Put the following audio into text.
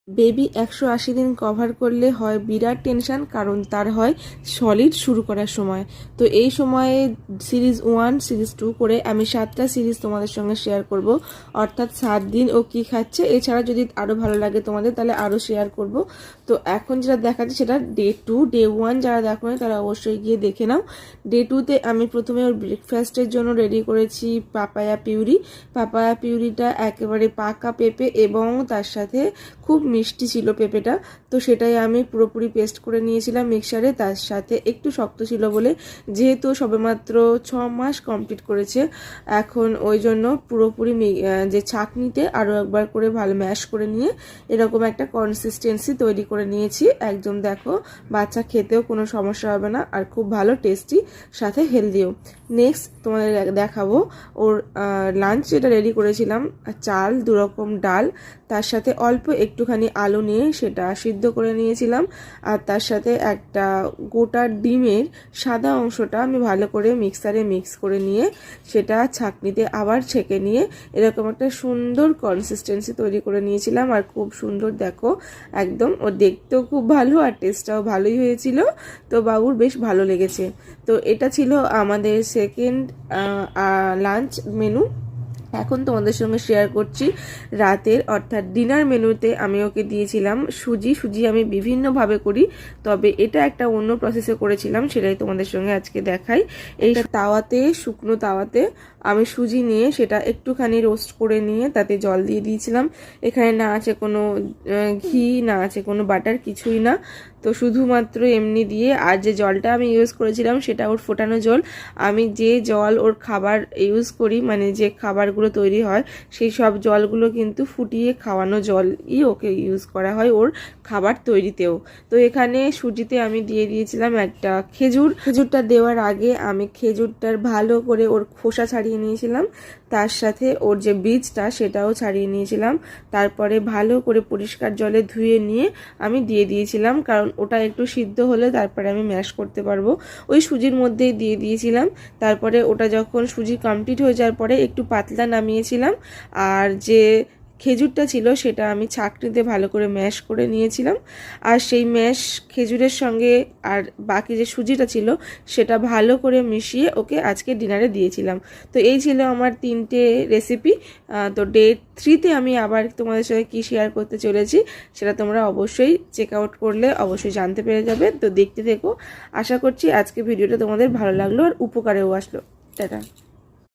Baby 180 দিন cover করলে হয় বিরাট টেনশন, কারণ তার হয় সলিড শুরু করার সময়। তো এই সময়ে সিরিজ 1 সিরিজ 2 করে আমি 7টা সিরিজ তোমাদের সঙ্গে শেয়ার করব, অর্থাৎ 7 দিন ও কি খাচ্ছে। এছাড়া যদি আরও ভালো লাগে তোমাদের তাহলে আরও শেয়ার করব। তো এখন যেটা দেখাচ্ছে সেটা ডে 2। ডে 1 যারা দেখো না তারা অবশ্যই গিয়ে দেখে নাও। ডে 2তে আমি প্রথমে ওর ব্রেকফাস্টের জন্য রেডি করেছি পাপায়া পিউরি। পাপায়া পিউরিটা একেবারে পাকা পেঁপে এবং তার সাথে খুব মিষ্টি ছিল পেঁপেটা, তো সেটাই আমি পুরোপুরি পেস্ট করে নিয়েছিলাম মিক্সারে। তার সাথে একটু শক্ত ছিল বলে, যেহেতু সবেমাত্র 6 মাস কমপ্লিট করেছে এখন, ওই জন্য পুরোপুরি যে ছাঁকনিতে আরও একবার করে ভালো ম্যাশ করে নিয়ে এরকম একটা কনসিস্টেন্সি তৈরি করে নিয়েছি। একদম দেখো বাচ্চা খেতেও কোনো সমস্যা হবে না, আর খুব ভালো টেস্টি, সাথে হেলদিও। নেক্সট তোমাদের দেখাবো ওর লাঞ্চ যেটা রেডি করেছিলাম, চাল 2 রকম ডাল, তার সাথে অল্প একটুখানি আলু নিয়ে সেটা সিদ্ধ করে নিয়েছিলাম, আর তার সাথে একটা গোটা ডিমের সাদা অংশটা আমি ভালো করে মিক্সারে মিক্স করে নিয়ে সেটা ছাঁকনিতে আবার ছেঁকে নিয়ে এরকম একটা সুন্দর কনসিস্টেন্সি তৈরি করে নিয়েছিলাম। আর খুব সুন্দর দেখো, একদম ও দেখতেও খুব ভালো আর টেস্টটাও ভালোই হয়েছিল। তো বাবুর বেশ ভালো লেগেছে। তো এটা ছিল আমাদের সেকেন্ড লাঞ্চ মেনু। এখন তোমাদের সঙ্গে শেয়ার করছি রাতের, অর্থাৎ ডিনার মেনুতে আমি ওকে দিয়েছিলাম সুজি আমি বিভিন্নভাবে করি, তবে এটা একটা অন্য প্রসেসে করেছিলাম, সেটাই তোমাদের সঙ্গে আজকে দেখাই। এই তাওয়াতে, শুকনো তাওয়াতে আমি সুজি নিয়ে সেটা একটুখানি রোস্ট করে নিয়ে তাতে জল দিয়ে দিয়েছিলাম। এখানে না আছে কোনো ঘি, না আছে কোনো বাটার, কিছুই না। তো শুধুমাত্র এমনি দিয়ে, আর যে জলটা আমি ইউজ করেছিলাম সেটা ওর ফোটানো জল। আমি যে জল ওর খাবার ইউজ করি, মানে যে খাবারগুলো তৈরি হয় সেই সব জলগুলো কিন্তু ফুটিয়ে খাওয়ানো জলই ওকে ইউজ করা হয় ওর খাবার তৈরিতেও। তো এখানে সুজিতে আমি দিয়ে দিয়েছিলাম একটা খেজুরটা দেওয়ার আগে আমি খেজুরটার ভালো করে ওর খোসা ছাড়িয়ে নিয়েছিলাম, তার সাথে ওর যে বীজটা সেটাও ছাড়িয়ে নিয়েছিলাম। তারপরে ভালো করে পরিষ্কার জলে ধুয়ে নিয়ে আমি দিয়ে দিয়েছিলাম, কারণ ওটা একটু সিদ্ধ হলে তারপরে আমি ম্যাশ করতে পারবো। ওই সুজির মধ্যেই দিয়ে দিয়েছিলাম। তারপরে ওটা যখন সুজি কমপ্লিট হয়ে যাওয়ার পরে একটু পাতলা নামিয়েছিলাম, আর যে খেজুরটা ছিল সেটা আমি ছাঁকনিতে ভালো করে ম্যাশ করে নিয়েছিলাম। আর সেই ম্যাশ খেজুরের সঙ্গে আর বাকি যে সুজিটা ছিল সেটা ভালো করে মিশিয়ে ওকে আজকে ডিনারে দিয়েছিলাম। তো এই ছিল আমার 3টে রেসিপি। তো ডে 3তে আমি আবার তোমাদের সঙ্গে কী শেয়ার করতে চলেছি সেটা তোমরা অবশ্যই চেক আউট করলে অবশ্যই জানতে পেরে যাবে। তো দেখতে থেকো। আশা করছি আজকে ভিডিওটা তোমাদের ভালো লাগলো আর উপকারেও আসলো। টাটা।